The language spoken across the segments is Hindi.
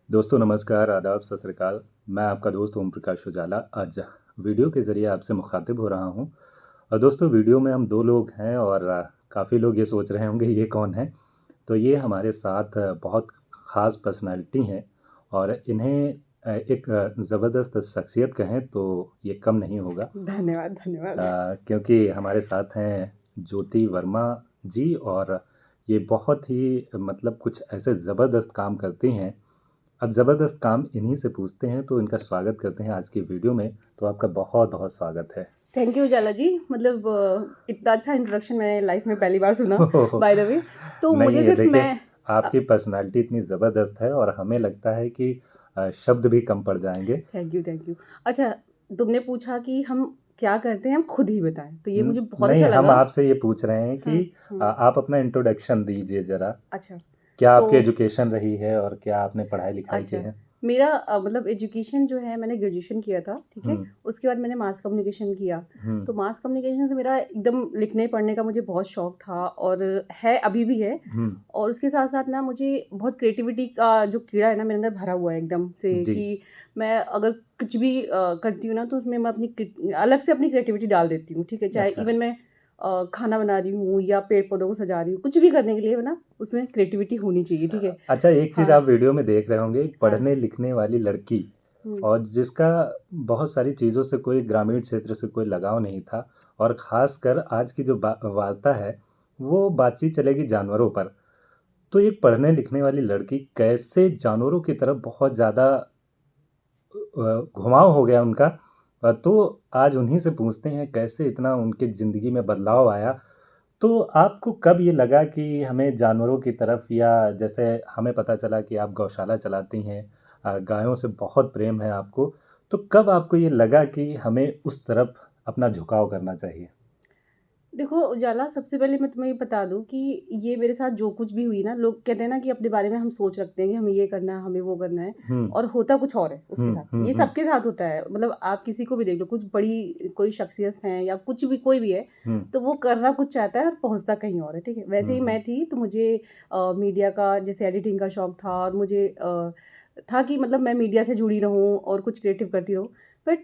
दोस्तों नमस्कार, आदाब, सत श्री अकाल। मैं आपका दोस्त ओम प्रकाश उजाला आज वीडियो के ज़रिए आपसे मुखातिब हो रहा हूँ। और दोस्तों वीडियो में हम 2 लोग हैं और काफ़ी लोग ये सोच रहे होंगे ये कौन है? तो ये हमारे साथ बहुत ख़ास पर्सनैलिटी हैं और इन्हें एक ज़बरदस्त शख्सियत कहें तो ये कम नहीं होगा। धन्यवाद, धन्यवाद। क्योंकि हमारे साथ हैं ज्योति वर्मा जी और ये बहुत ही मतलब कुछ ऐसे ज़बरदस्त काम करती हैं। अब ज़बरदस्त काम इन्हीं से पूछते हैं तो इनका स्वागत करते हैं आज की वीडियो में। तो आपका बहुत-बहुत स्वागत है। थैंक यू उजाला जी। मतलब इतना अच्छा इंट्रोडक्शन मैंने लाइफ में पहली बार सुना बाय द वे। तो मुझे नहीं, सिर्फ देखिए मैं आपकी पर्सनैलिटी इतनी ज़बरदस्त है और हमें लगता है कि शब्द भी कम पड़ जाएँगे। Thank you. अच्छा, तुमने पूछा कि हम क्या करते हैं, हम खुद ही बताएं, तो ये मुझे बहुत नहीं, अच्छा हम लगा। आपसे ये पूछ रहे हैं कि हाँ, हाँ। आप अपना इंट्रोडक्शन दीजिए ज़रा। अच्छा, क्या तो आपकी एजुकेशन रही है और क्या आपने पढ़ाई-लिखाई की अच्छा, है? मेरा मतलब एजुकेशन जो है मैंने ग्रेजुएशन किया था, ठीक है? हुँ, उसके बाद मैंने मास कम्युनिकेशन किया। हुँ, तो मास कम्युनिकेशन से मेरा एकदम लिखने पढ़ने का मुझे बहुत शौक था और है, अभी भी है। हुँ, और उसके साथ-साथ ना मुझे बहुत क्रिएटिविटी का जो कीड़ा है ना मेरे अंदर भरा हुआ है एकदम से, जी। कि मैं अगर कुछ भी करती हूँ ना तो उसमें मैं अपनी अलग से अपनी क्रिएटिविटी डाल देती हूँ, ठीक है? चाहे अच्छा। इवन मैं खाना बना रही हूँ या पेड़-पौधों को सजा रही हूँ, कुछ भी करने के लिए ना उसमें क्रिएटिविटी होनी चाहिए, ठीक है? अच्छा, एक चीज़ हाँ, आप वीडियो में देख रहे होंगे, एक हाँ। पढ़ने-लिखने वाली लड़की हुँ। और जिसका बहुत सारी चीज़ों से कोई ग्रामीण क्षेत्र से कोई लगाव नहीं था और ख़ासकर आज की जो वार्ता है, वो बातचीत चलेगी जानवरों पर। तो एक पढ़ने-लिखने वाली लड़की कैसे जानवरों की तरफ बहुत ज़्यादा घुमाव हो गया उनका। तो आज उन्हीं से पूछते हैं कैसे इतना उनकी ज़िंदगी में बदलाव आया। तो आपको कब ये लगा कि हमें जानवरों की तरफ या जैसे हमें पता चला कि आप गौशाला चलाती हैं, गायों से बहुत प्रेम है आपको। तो कब आपको ये लगा कि हमें उस तरफ अपना झुकाव करना चाहिए? देखो उजाला, सबसे पहले मैं तुम्हें ये बता दूँ कि ये मेरे साथ जो कुछ भी हुई ना, लोग कहते हैं ना कि अपने बारे में हम सोच रखते हैं कि हमें ये करना है, हमें वो करना है, हुँ, और होता कुछ और है उसके हुँ, साथ। हुँ, ये हुँ, सबके साथ होता है, मतलब आप किसी को भी देख लो, कुछ बड़ी कोई शख्सियत है या कुछ भी कोई भी है, हुँ, तो वो करना कुछ चाहता है और पहुँचता कहीं और है, ठीक है? वैसे हुँ, ही हुँ, मैं थी, तो मुझे मीडिया का जैसे एडिटिंग का शौक था और मुझे था कि मतलब मैं मीडिया से जुड़ी रहूँ और कुछ क्रिएटिव करती रहूँ। बट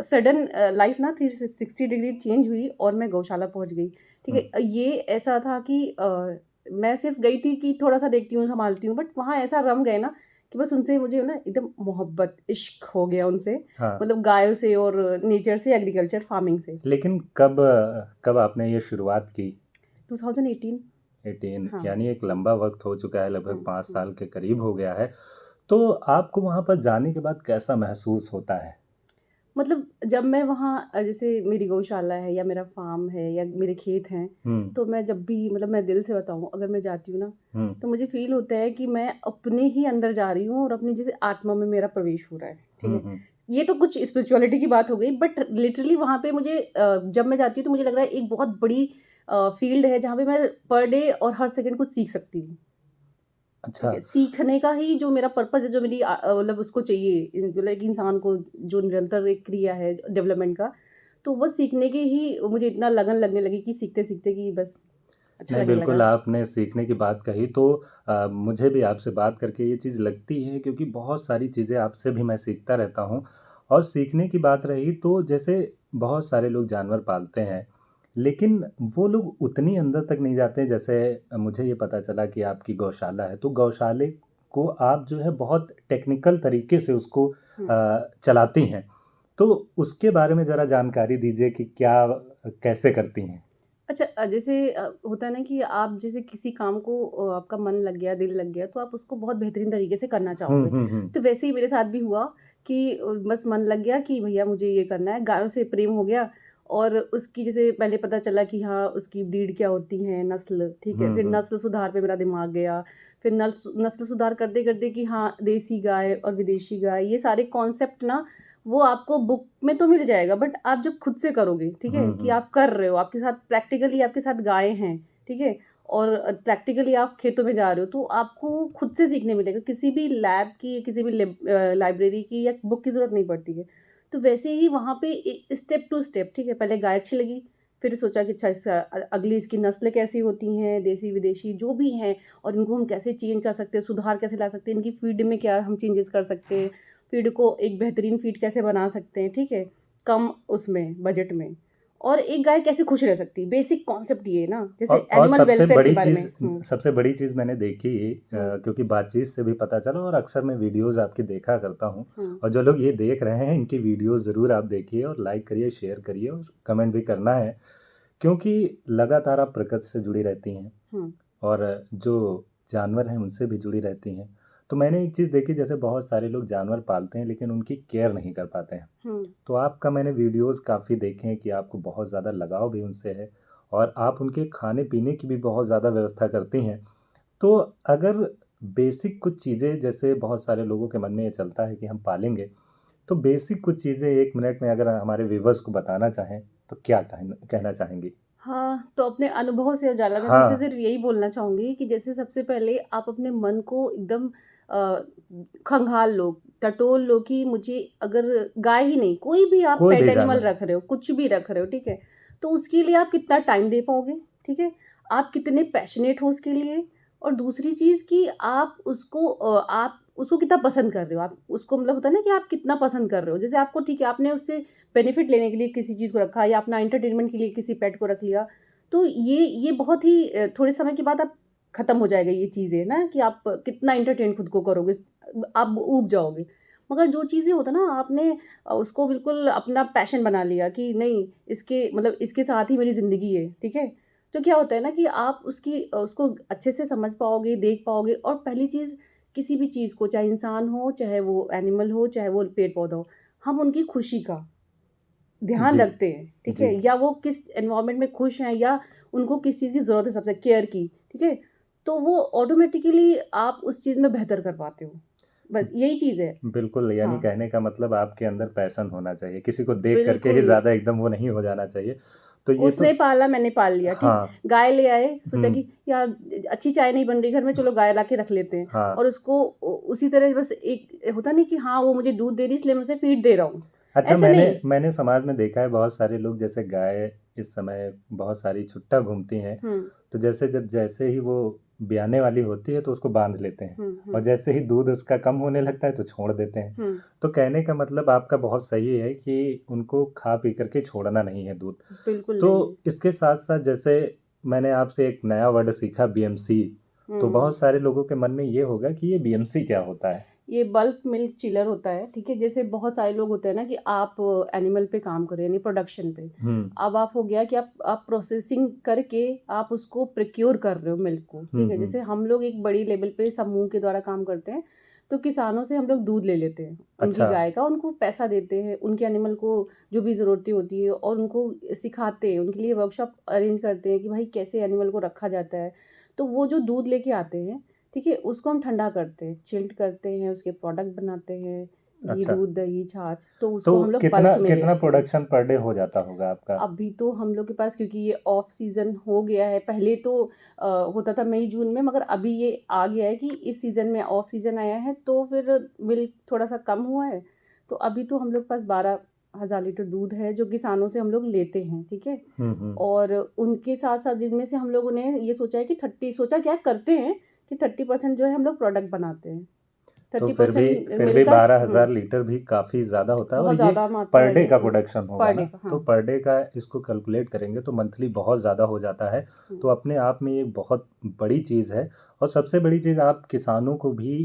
सडन लाइफ ना 360 डिग्री चेंज हुई और मैं गौशाला पहुँच गई। ठीक हुँ। है? ये ऐसा था कि मैं सिर्फ़ गई थी कि थोड़ा-सा देखती हूँ, संभालती हूँ, बट वहाँ ऐसा रम गए ना कि बस उनसे मुझे ना एकदम मोहब्बत, इश्क हो गया उनसे। हाँ, मतलब गायों से और नेचर से, एग्रीकल्चर, फार्मिंग से। लेकिन कब कब आपने ये शुरुआत की? 2018। 18 हाँ, यानी एक लंबा वक़्त हो चुका है, हाँ, लगभग 5 हाँ। साल के करीब हो गया है। तो आपको वहाँ पर जाने के बाद कैसा महसूस होता है? मतलब जब मैं वहाँ जैसे मेरी गौशाला है या मेरा फ़ार्म है या मेरे खेत हैं, हुँ, तो मैं जब भी, मतलब मैं दिल से बताऊँ, अगर मैं जाती हूँ ना, हुँ, तो मुझे फ़ील होता है कि मैं अपने ही अंदर जा रही हूँ और अपनी जैसे आत्मा में मेरा प्रवेश हो रहा है, ठीक हुँ, है? हुँ। ये तो कुछ स्पिरिचुअलिटी की बात हो गई, बट लिटरली वहाँ पे मुझे जब मैं जाती हूँ तो मुझे लग रहा है एक बहुत बड़ी फ़ील्ड है जहाँ पे मैं पर डे और हर सेकंड कुछ सीख सकती हूँ। ठीक अच्छा, है, सीखने का ही जो मेरा पर्पस है, जो मेरी मतलब उसको चाहिए, मतलब एक इंसान को जो निरंतर एक क्रिया है डेवलपमेंट का, तो बस सीखने की ही मुझे इतना लगन लगने लगी कि सीखते-सीखते कि बस अच्छा नहीं लगने बिल्कुल लगा। आपने सीखने की बात कही तो मुझे भी आपसे बात करके ये चीज़ लगती है क्योंकि बहुत सारी चीज़ें आपसे भी मैं सीखता रहता हूँ। और सीखने की बात रही तो जैसे बहुत सारे लोग जानवर पालते हैं, लेकिन वो लोग उतनी अंदर तक नहीं जाते जैसे मुझे ये पता चला कि आपकी गौशाला है, तो गौशाले को आप जो है बहुत टेक्निकल तरीके से उसको हुँ। चलाती हैं। तो उसके बारे में ज़रा जानकारी दीजिए कि क्या कैसे करती हैं? अच्छा, जैसे होता है ना कि आप जैसे किसी काम को आपका मन लग गया, दिल लग गया, तो आप उसको बहुत बेहतरीन तरीके से करना हुँ, चाहोगे। हुँ, हुँ। तो वैसे ही मेरे साथ भी हुआ कि बस मन लग गया कि भैया मुझे ये करना है, गायों से प्रेम हो गया और उसकी जैसे पहले पता चला कि हाँ, उसकी ब्रीड क्या होती है, नस्ल, ठीक है? हुँ, फिर हुँ। नस्ल सुधार पे मेरा दिमाग गया, फिर नस्ल सुधार करते-करते कि हाँ, देसी गाय और विदेशी गाय, ये सारे कॉन्सेप्ट ना वो आपको बुक में तो मिल जाएगा, बट आप जब खुद से करोगे, ठीक है? हुँ, कि हुँ। आप कर रहे हो, आपके साथ प्रैक्टिकली आपके साथ गाय हैं, ठीक है? और प्रैक्टिकली आप खेतों में जा रहे हो, तो आपको खुद से सीखने मिलेगा। किसी भी लैब की, किसी भी लाइब्रेरी की या बुक की ज़रूरत नहीं पड़ती है। तो वैसे ही वहाँ पे स्टेप टू स्टेप, ठीक है? पहले गाय अच्छी लगी, फिर सोचा कि अच्छा अगली इसकी नस्ल कैसी होती हैं, देसी विदेशी जो भी हैं, और इनको हम कैसे चेंज कर सकते हैं, सुधार कैसे ला सकते हैं, इनकी फीड में क्या हम चेंजेस कर सकते हैं, फीड को एक बेहतरीन फीड कैसे बना सकते हैं, ठीक है, कम उसमें बजट में, और एक गाय कैसे खुश रह सकती है। बेसिक कॉन्सेप्ट ये है ना, जैसे और एनिमल वेलफेयर के बारे में। सबसे बड़ी चीज़ मैंने देखी हम्म, क्योंकि बातचीत से भी पता चला, और अक्सर मैं वीडियोस आपकी देखा करता हूँ। हम्म, और जो लोग ये देख रहे हैं, इनकी वीडियोस ज़रूर आप देखिए, और लाइक करिए, शेयर करिए, और कमेंट भी करना है, क्योंकि लगातार आप प्रकृति से जुड़ी रहती हैं, हम्म, और जो जानवर हैं उनसे भी जुड़ी रहती हैं। तो मैंने एक चीज़ देखी, जैसे बहुत सारे लोग जानवर पालते हैं लेकिन उनकी केयर नहीं कर पाते हैं। हम्म, तो आपका मैंने वीडियोस काफ़ी देखे हैं कि आपको बहुत ज़्यादा लगाव भी उनसे है, और आप उनके खाने पीने की भी बहुत ज़्यादा व्यवस्था करती हैं। तो अगर बेसिक कुछ चीज़ें, जैसे बहुत सारे लोगों के मन में ये चलता है कि हम पालेंगे, तो बेसिक कुछ चीज़ें 1 मिनट में अगर हमारे व्यूवर्स को बताना चाहें, तो क्या कहना चाहेंगी? हाँ, तो अपने अनुभव से उजाला मैं तुमसे हाँ। सिर्फ यही बोलना चाहूँगी कि जैसे सबसे पहले आप अपने मन को एकदम अ, खंगाल लो, टटोल लो कि मुझे अगर गाय ही नहीं, कोई भी आप कोई पेट भी एनिमल जानवर। रख रहे हो, कुछ भी रख रहे हो, ठीक है? तो उसके लिए आप कितना टाइम दे पाओगे, ठीक है? आप कितने पैशनेट हो उसके लिए, और दूसरी चीज़ कि आप उसको कितना पसंद कर रहे हो, आप उसको मतलब होता है ना कि आप कितना पसंद कर रहे हो। जैसे आपको ठीक है, आपने उससे बेनिफिट लेने के लिए किसी चीज़ को रखा, या अपना एंटरटेनमेंट के लिए किसी पेट को रख लिया, तो ये बहुत ही थोड़े समय के बाद आप ख़त्म हो जाएगा ये चीज़ें ना, कि आप कितना एंटरटेन खुद को करोगे, आप ऊब जाओगे। मगर जो चीज़ें होता है ना, आपने उसको बिल्कुल अपना पैशन बना लिया कि नहीं, इसके मतलब इसके साथ ही मेरी ज़िंदगी है, ठीक है? तो क्या होता है ना कि आप उसको अच्छे से समझ पाओगे, देख पाओगे, और पहली चीज़, किसी भी चीज़ को, चाहे इंसान हो, चाहे वो एनिमल हो, चाहे वो पेड़-पौधा हो, हम उनकी खुशी का ध्यान जी। रखते हैं, ठीक जी। है? या वो किस एनवायरनमेंट में खुश हैं, या उनको किस चीज़ की ज़रूरत है सबसे केयर की, ठीक है? तो वो ऑटोमैटिकली आप उस चीज़ में बेहतर कर पाते हो। बस यही चीज़ है। बिल्कुल, यानी हाँ, कहने का मतलब आपके अंदर पैशन होना चाहिए, किसी को देख करके ही बिल्कुल। ज़्यादा एकदम वो नहीं हो जाना चाहिए। तो ये तो। उसने पाला, मैंने पाल लिया, ठीक? हाँ। गाय ले आए, सोचा हुँ। कि यार अच्छी चाय नहीं बन रही घर में, चलो गाय लाके रख लेते हैं, हाँ। और उसको उसी तरह बस एक होता नहीं कि हाँ, वो मुझे दूध दे रही इसलिए मैं उसे फीड दे रहा हूँ, अच्छा, ऐसे मैंने नहीं। मैंने समाज में देखा है बहुत सारे लोग, जैसे गाय इस समय बहुत सारी छुट्टा घूमती हैं, हुँ, तो जैसे ही वो ब्याने वाली होती है तो उसको बांध लेते हैं, हुँ, और हुँ, जैसे ही दूध उसका कम होने लगता है तो छोड़ देते हैं। हुँ, तो कहने का मतलब आपका बहुत सही है कि उनको खा पी करके छोड़ना नहीं है दूध। बिल्कुल तो नहीं। इसके साथ-साथ, जैसे मैंने आपसे एक नया वर्ड सीखा, बीएमसी, तो हुँ। बहुत सारे लोगों के मन में ये होगा कि ये बीएमसी क्या होता है? ये बल्क मिल्क चिलर होता है, ठीक है? जैसे बहुत सारे लोग होते हैं ना कि आप एनिमल पे काम कर रहे हैं, यानी प्रोडक्शन पे। हुँ। अब आप हो गया कि आप प्रोसेसिंग करके आप उसको प्रोक्योर कर रहे हो मिल्क को, हुँ, ठीक है? हुँ। जैसे हम लोग एक बड़ी लेवल पे समूह के द्वारा काम करते हैं, तो किसानों से हम लोग दूध ले लेते हैं, उनकी अच्छा। गाय का, उनको पैसा देते हैं, उनके एनिमल को जो भी ज़रूरतें होती है, और उनको सिखाते हैं, उनके लिए वर्कशॉप अरेंज करते हैं कि भाई कैसे एनिमल को रखा जाता है। तो वो जो दूध लेके आते हैं, ठीक है, उसको हम ठंडा करते हैं, चिल्ड करते हैं, उसके प्रोडक्ट बनाते हैं, घी, अच्छा। दूध, दही, छाछ, तो तो उसको हम लोग कितना बल्क में कितना बेचते हैं। प्रोडक्शन पर डे हो जाता होगा आपका? अभी तो हम लोग के पास, क्योंकि ये ऑफ सीज़न हो गया है, पहले तो होता था मई जून में, मगर अभी ये आ गया है कि इस सीज़न में ऑफ सीज़न आया है, तो फिर मिल्क थोड़ा-सा कम हुआ है। तो अभी तो हम लोग के पास 12,000 लीटर दूध है, जो किसानों से हम लोग लेते हैं, ठीक है? हुँ, हुँ। और उनके साथ-साथ जिनमें से हम लोगों ने ये सोचा है कि 30, सोचा क्या करते हैं कि 30% जो है हम लोग प्रोडक्ट बनाते हैं। तो फिर भी 30% फिर भी मिल्क का। 12,000 लीटर भी काफ़ी ज़्यादा होता है, और बहुत ये ज़्यादा मात्रा पर है डे ये। का प्रोडक्शन होगा पर ना? डे का, तो हाँ। पर डे का इसको कैलकुलेट करेंगे तो मंथली बहुत ज़्यादा हो जाता है। हुँ, तो अपने आप में ये बहुत बड़ी चीज़ है, और सबसे बड़ी चीज़, आप किसानों को भी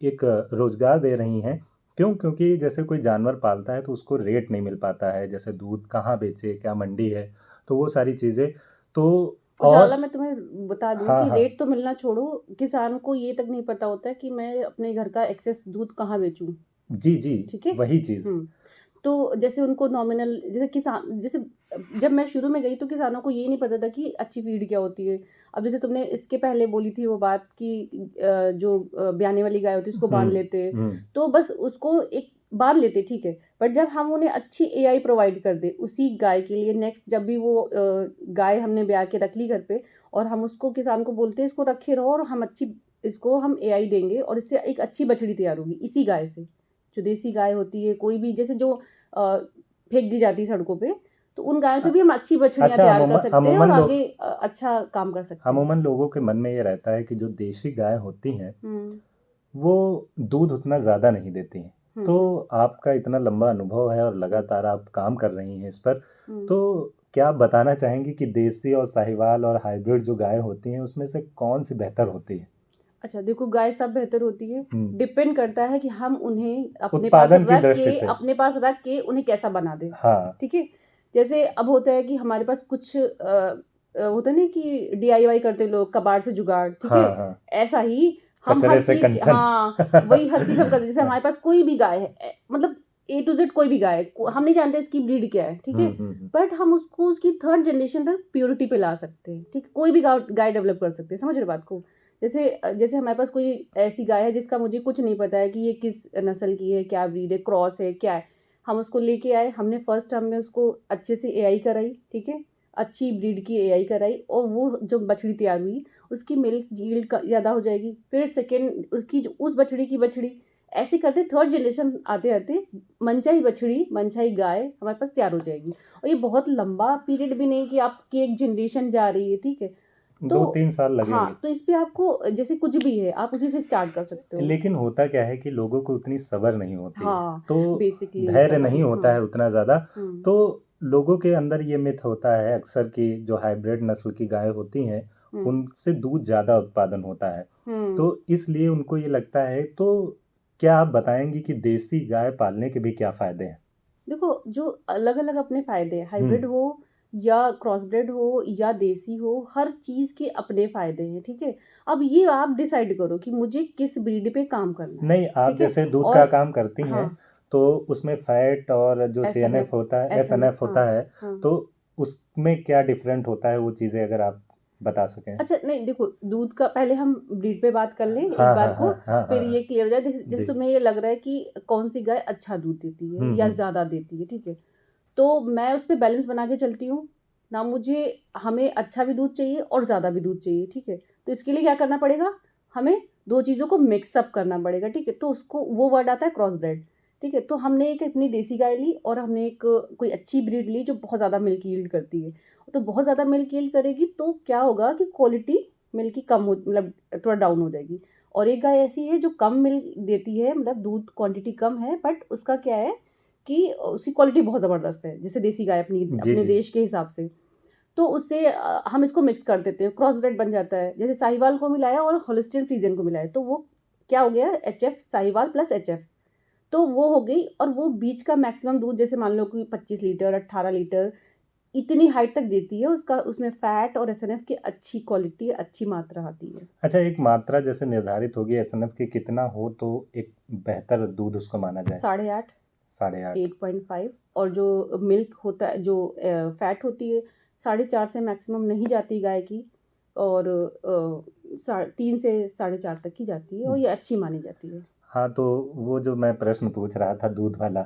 एक रोज़गार दे रही हैं। क्यों? क्योंकि जैसे कोई जानवर पालता है तो उसको रेट नहीं मिल पाता है, जैसे दूध कहाँ बेचे, क्या मंडी है, तो वो सारी चीज़ें। तो उजाला, और मैं तुम्हें बता दूँ हाँ, कि हाँ। रेट तो मिलना छोड़ो, किसान को ये तक नहीं पता होता है कि मैं अपने घर का एक्सेस दूध कहाँ बेचूँ, जी, जी, ठीक है? वही चीज़। हुँ। तो जैसे उनको नॉमिनल, जैसे जब मैं शुरू में गई तो किसानों को ये नहीं पता था कि अच्छी फ़ीड क्या होती है। अब जैसे तुमने इसके पहले बोली थी वो बात कि जो ब्याने वाली गाय होती है उसको हुँ, बाँध लेते हैं, हुँ। तो बस उसको एक बाँध लेते, ठीक है। बट जब हम उन्हें अच्छी एआई प्रोवाइड कर दें उसी गाय के लिए, नेक्स्ट जब भी वो गाय हमने ब्याह के रख ली घर पे, और हम उसको, किसान को बोलते हैं इसको रखे रहो, और इसको हम एआई देंगे, और इससे एक अच्छी बछड़ी तैयार होगी इसी गाय से। जो देसी गाय होती है, कोई भी जैसे जो फेंक दी जाती है सड़कों पे, तो उन गायों से भी हम अच्छी बछड़ियाँ अच्छा, तैयार कर सकते हैं और अमूमन लोग आगे अच्छा काम कर सकते हैं। अमूमन लोगों के मन में ये रहता है कि जो देशी गाय होती हैं हुँ, वो दूध उतना ज़्यादा नहीं देती हैं। हुँ, तो हुँ, आपका इतना लंबा अनुभव है और हुँ, लगातार आप काम कर रही हैं इस पर, हुँ। तो क्या आप बताना चाहेंगी कि देसी और साहिवाल और हाइब्रिड जो गाय होती हैं उसमें से कौन सी बेहतर होती है? अच्छा देखो, गाय सब बेहतर होती है, हुँ, डिपेंड करता है कि हम उन्हें उत्पादन की दृष्टि से। अपने पास रख के उन्हें कैसा बना दें, हाँ, ठीक है? जैसे अब होता है कि हमारे पास कुछ होता है ना कि डीआईवाई करते लोग, कबाड़ से जुगाड़, ठीक है? हाँ, हाँ, ऐसा ही हम कचरे हर से चीज़ कंचन। हाँ, वही हर चीज़ हम करते हैं। जैसे हमारे पास कोई भी गाय है मतलब ए टू ज़ेड कोई भी गाय है, हम नहीं जानते इसकी ब्रीड क्या है, ठीक है? हुँ, हुँ, हुँ। बट हम उसको उसकी 3rd जनरेशन तक प्योरिटी पे ला सकते हैं, ठीक है? कोई भी गाय गाय डेवलप कर सकते हैं, समझ रहे हो बात को? जैसे हमारे पास कोई ऐसी गाय है जिसका मुझे कुछ नहीं पता है कि ये किस नस्ल की है, क्या ब्रीड है, क्रॉस है, क्या है। हम उसको लेके आए, हमने फर्स्ट टर्म में उसको अच्छे से एआई कराई, ठीक है? अच्छी ब्रीड की एआई कराई और वो जो बछड़ी तैयार हुई, उसकी मिल्क यील्ड ज़्यादा हो जाएगी। फिर सेकंड उसकी जो उस बछड़ी की बछड़ी, ऐसे करते 3rd जनरेशन आते-आते मनचाही बछड़ी, मनचाही गाय हमारे पास तैयार हो जाएगी। और ये बहुत लंबा पीरियड भी नहीं कि आपकी एक जनरेशन जा रही है, ठीक है? तो 2-3 साल लगेंगे। हाँ, तो इस पे आपको जैसे कुछ भी है, आप उसी से स्टार्ट कर सकते हो। लेकिन होता क्या है कि लोगों को उतनी सब्र नहीं होती है, हाँ, तो बेसिकली धैर्य सबर नहीं नहीं होता हाँ, है उतना ज़्यादा। हुँ, तो लोगों के अंदर ये मिथ होता है अक्सर कि जो हाइब्रिड नस्ल की गाय होती हैं हुँ, उनसे दूध ज़्यादा उत्पादन होता है, हुँ। तो इसलिए उनको ये लगता है। तो क्या आप बताएंगी कि देसी गाय पालने के भी क्या फ़ायदे हैं? देखो, जो अलग-अलग अपने फ़ायदे हैं, हुँ, हाइब्रिड हो या क्रॉसब्रेड हो या देसी हो, हर चीज़ के अपने फ़ायदे हैं, ठीक है? अब ये आप डिसाइड करो कि मुझे किस ब्रीड पे काम करना है, नहीं, आप ठीक है? जैसे दूध का और काम करती हैं, हाँ, तो उसमें फैट और जो सीएनएफ एसएनएफ होता है, एसएनएफ एसएनएफ हाँ, होता है, हाँ। तो उसमें क्या डिफरेंट होता है वो चीज़ें अगर आप बता सकें? अच्छा नहीं देखो, दूध का पहले हम ब्रीड पे बात कर लें एक हाँ, बार हाँ, को, हाँ, हाँ, हाँ, फिर हाँ। ये क्लियर हो जाए। जैसे जैसे जी। तुम्हें ये लग रहा है कि कौन-सी गाय अच्छा दूध देती है हुँ, या हुँ। ज़्यादा देती है, ठीक है? तो मैं उस पे बैलेंस बना के चलती हूँ। ना मुझे हमें अच्छा भी दूध चाहिए और ज़्यादा भी दूध चाहिए, ठीक है? तो इसके लिए क्या करना पड़ेगा? हमें 2 चीज़ों को मिक्स अप करना पड़ेगा, ठीक है? तो उसको वो वर्ड आता है क्रॉस ब्रेड, ठीक है? तो हमने एक अपनी देसी गाय ली और हमने एक कोई अच्छी ब्रीड ली जो बहुत ज़्यादा मिल्क यील्ड करती है। तो बहुत ज़्यादा मिल्क यील्ड करेगी तो क्या होगा कि क्वालिटी मिल्क की कम हो मतलब थोड़ा डाउन हो जाएगी। और एक गाय ऐसी है जो कम मिल्क देती है मतलब दूध क्वांटिटी कम है बट उसका क्या है कि उसकी क्वालिटी बहुत ज़बरदस्त है, जैसे देसी गाय अपनी जी, अपने जी। देश के हिसाब से। तो उससे हम इसको मिक्स कर देते हैं, क्रॉस ब्रेड बन जाता है। जैसे साहिवाल को मिलाया और होल्स्टीन फ्रीजियन को मिलाया, तो वो क्या हो गया एचएफ साहिवाल प्लस एचएफ। तो वो हो गई और वो बीच का मैक्सिमम दूध जैसे मान लो कि 25 लीटर, 18 लीटर इतनी हाइट तक देती है, उसका उसमें फैट और एसएनएफ की अच्छी क्वालिटी, अच्छी मात्रा आती है। अच्छा, एक मात्रा जैसे निर्धारित होगी एसएनएफ की कितना हो तो एक बेहतर दूध उसको माना जाए? 8.5 8.5। 8.5 और जो मिल्क होता है जो फैट होती है 4.5 से मैक्सिमम नहीं जाती गाय की और 3 से 4.5 तक की जाती है और ये अच्छी मानी जाती है। हाँ, तो वो जो मैं प्रश्न पूछ रहा था दूध वाला।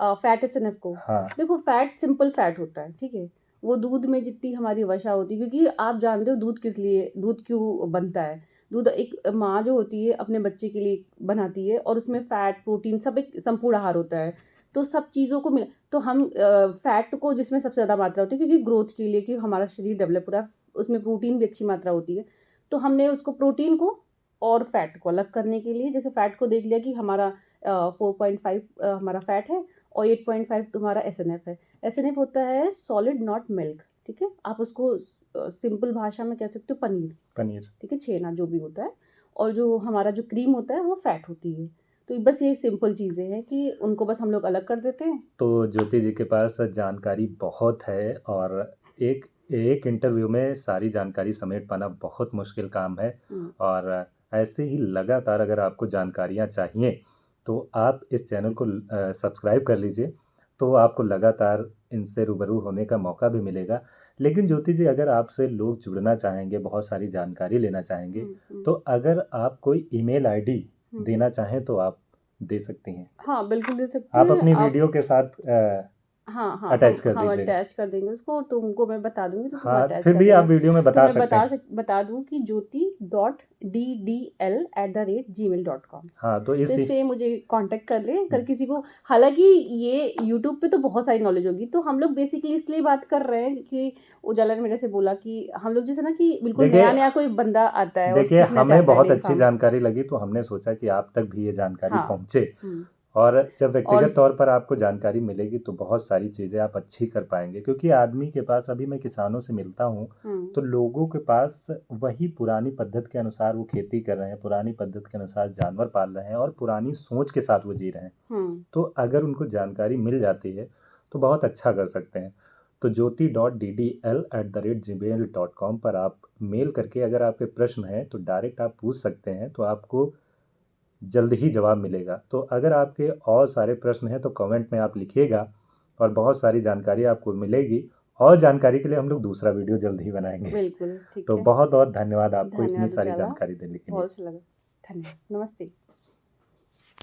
फैट एसएनएफ को हाँ, देखो फैट सिंपल फैट होता है, ठीक है? वो दूध में जितनी हमारी वसा होती है क्योंकि आप जानते हो दूध क्यों बनता है? दूध एक माँ जो होती है अपने बच्चे के लिए बनाती है और उसमें फैट, प्रोटीन सब एक संपूर्ण आहार होता है। तो सब चीज़ों को मिला तो हम फैट को जिसमें सबसे ज़्यादा मात्रा होती है क्योंकि ग्रोथ के लिए कि हमारा शरीर डेवलप हो रहा है, उसमें प्रोटीन भी अच्छी मात्रा होती है। तो हमने उसको प्रोटीन को और फैट को अलग करने के लिए जैसे फैट को देख लिया कि हमारा 4.5 हमारा फैट है और 8.5 तुम्हारा एसएनएफ है। एसएनएफ होता है सॉलिड नॉट मिल्क, ठीक है? आप उसको सिंपल भाषा में कह सकते हो पनीर, पनीर। ठीक है? छेना जो भी होता है और जो हमारा जो क्रीम होता है वो फैट होती है। तो बस ये सिंपल चीज़ें हैं कि उनको बस हम लोग अलग कर देते हैं। तो ज्योति जी के पास जानकारी बहुत है और एक एक इंटरव्यू में सारी जानकारी समेट पाना बहुत मुश्किल काम है। हुँ, और ऐसे ही लगातार अगर आपको जानकारियाँ चाहिए तो आप इस चैनल को सब्सक्राइब कर लीजिए, तो आपको लगातार इनसे रूबरू होने का मौका भी मिलेगा। लेकिन ज्योति जी, अगर आपसे लोग जुड़ना चाहेंगे, बहुत सारी जानकारी लेना चाहेंगे, हुँ, हुँ, तो अगर आप कोई ईमेल आईडी हुँ। देना चाहें तो आप दे सकती हैं। हाँ, बिल्कुल दे सकते आप हैं अपनी आप वीडियो के साथ हाँ हाँ, अटैच कर हम दीजिएगा। अटैच कर देंगे उसको, तुमको मैं बता दूंगी तो तुम हाँ, अटैच फिर कर भी आप देना। वीडियो में तो बता मैं सकते हैं। बता दूं कि jyoti.ddl@gmail.com। हाँ, तो तो इस इस पे मुझे कांटेक्ट कर ले, अगर किसी को, हालांकि ये यूट्यूब पे तो बहुत सारी नॉलेज होगी, तो हम लोग बेसिकली इसलिए बात कर रहे हैं कि उजाला ने मेरे से बोला कि हम लोग जैसे ना कि बिल्कुल देखिए नया नया कोई बंदा आता है और देखिए सीखना हमें चाहता है बहुत नई अच्छी फार्म। जानकारी लगी, तो हमने सोचा कि आप तक भी ये जानकारी हाँ। पहुँचे। हम्म। और जब व्यक्तिगत और तौर पर आपको जानकारी मिलेगी तो बहुत सारी चीज़ें आप अच्छी कर पाएंगे, क्योंकि आदमी के पास, अभी मैं किसानों से मिलता हूँ तो लोगों के पास वही पुरानी पद्धति के अनुसार वो खेती कर रहे हैं, पुरानी पद्धति के अनुसार जानवर पाल रहे हैं और पुरानी सोच के साथ वो जी रहे हैं। तो अगर उनको जानकारी मिल जाती है तो बहुत अच्छा कर सकते हैं। तो jyoti.ddl@gmail.com पर आप मेल करके अगर आपके प्रश्न हैं तो डायरेक्ट आप पूछ सकते हैं, तो आपको जल्द ही जवाब मिलेगा। तो अगर आपके और सारे प्रश्न हैं तो कमेंट में आप लिखिएगा और बहुत सारी जानकारी आपको मिलेगी। और जानकारी के लिए हम लोग दूसरा वीडियो जल्द ही बनाएंगे। बिल्कुल ठीक तो है। बहुत बहुत धन्यवाद आपको इतनी धन्यवाद सारी उजाला, जानकारी देने के लिए। बहुत अच्छा लगा। धन्यवाद, नमस्ते।